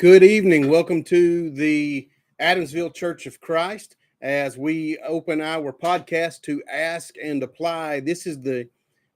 Good evening. Welcome to the Adamsville Church of Christ as we open our podcast to Ask and Apply. This is the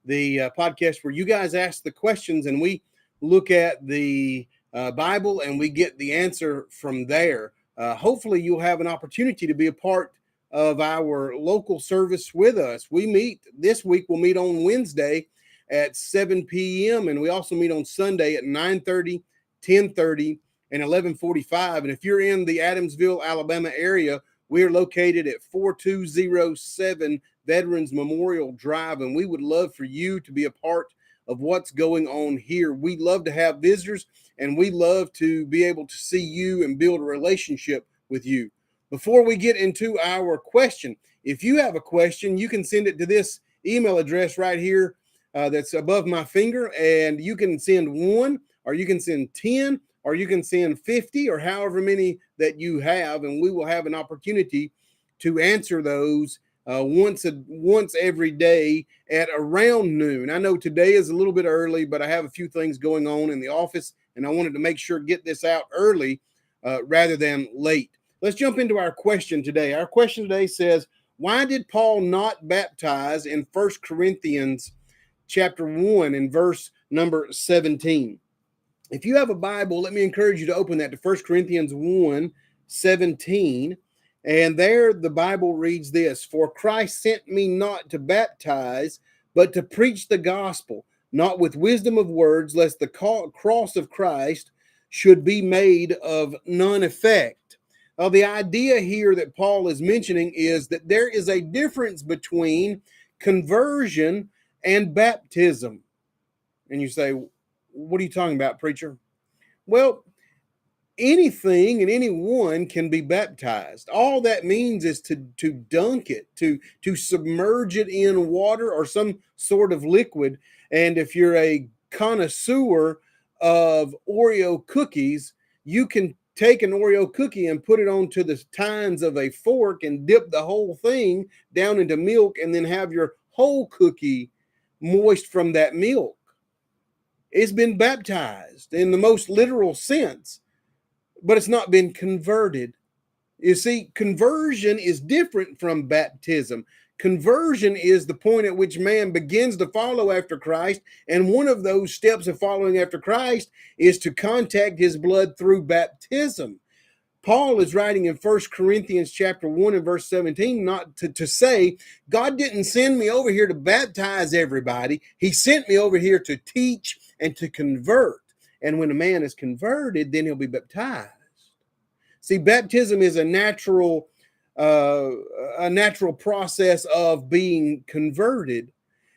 podcast where you guys ask the questions and we look at the Bible and we get the answer from there. Hopefully you'll have an opportunity to be a part of our local service with us. We meet this week. We'll meet on Wednesday at 7 p.m. and we also meet on Sunday at 9:30, 10:30, and 11:45. And if you're in the Adamsville, Alabama area, we're located at 4207 Veterans Memorial Drive, and we would love for you to be a part of what's going on here. We love to have visitors, and we love to be able to see you and build a relationship with you. Before we get into our question, if you have a question, you can send it to this email address right here that's above my finger, and you can send one, or you can send 10, or you can send 50, or however many that you have, and we will have an opportunity to answer those once every day at around noon. I know today is a little bit early, but I have a few things going on in the office, and I wanted to make sure get this out early rather than late. Let's jump into our question today. Our question today says, why did Paul not baptize in 1 Corinthians chapter 1 in verse number 17? If you have a Bible, let me encourage you to open that to 1 Corinthians 1:17. And there the Bible reads this: For Christ sent me not to baptize, but to preach the gospel, not with wisdom of words, lest the cross of Christ should be made of none effect. The idea here that Paul is mentioning is that there is a difference between conversion and baptism. And you say, what are you talking about, preacher? Well, anything and anyone can be baptized. All that means is to dunk it, to submerge it in water or some sort of liquid. And if you're a connoisseur of Oreo cookies, you can take an Oreo cookie and put it onto the tines of a fork and dip the whole thing down into milk and then have your whole cookie moist from that milk. It's been baptized in the most literal sense, but it's not been converted. You see, conversion is different from baptism. Conversion is the point at which man begins to follow after Christ, and one of those steps of following after Christ is to contact his blood through baptism. Paul is writing in 1 Corinthians chapter 1 and verse 17, not to say, God didn't send me over here to baptize everybody. He sent me over here to teach and to convert. And when a man is converted, then he'll be baptized. See, baptism is a natural process of being converted.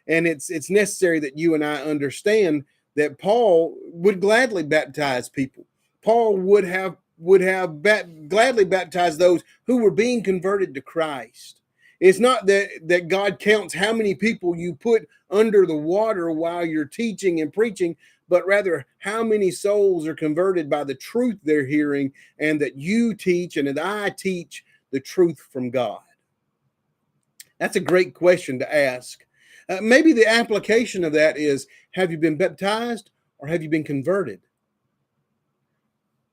And it's necessary that you and I understand that Paul would gladly baptize people. Paul would have gladly baptized those who were being converted to Christ. It's not that God counts how many people you put under the water while you're teaching and preaching, but rather how many souls are converted by the truth they're hearing, and that you teach and that I teach the truth from God. That's a great question to ask. Maybe the application of that is, have you been baptized or have you been converted?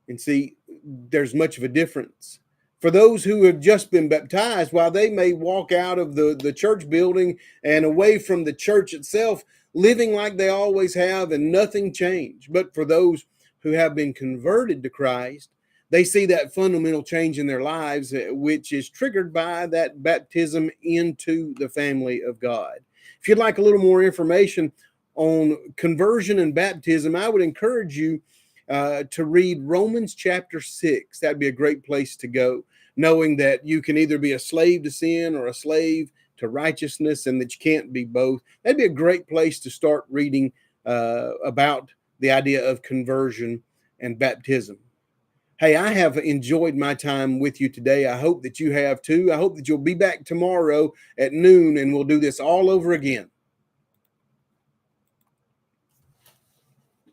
And see, there's much of a difference. For those who have just been baptized, while they may walk out of the church building and away from the church itself, living like they always have and nothing changed. But for those who have been converted to Christ, they see that fundamental change in their lives, which is triggered by that baptism into the family of God. If you'd like a little more information on conversion and baptism, I would encourage you to read Romans chapter 6. That'd be a great place to go, knowing that you can either be a slave to sin or a slave to righteousness, and that you can't be both. That'd be a great place to start reading about the idea of conversion and baptism. Hey, I have enjoyed my time with you today. I hope that you have too. I hope that you'll be back tomorrow at noon and we'll do this all over again.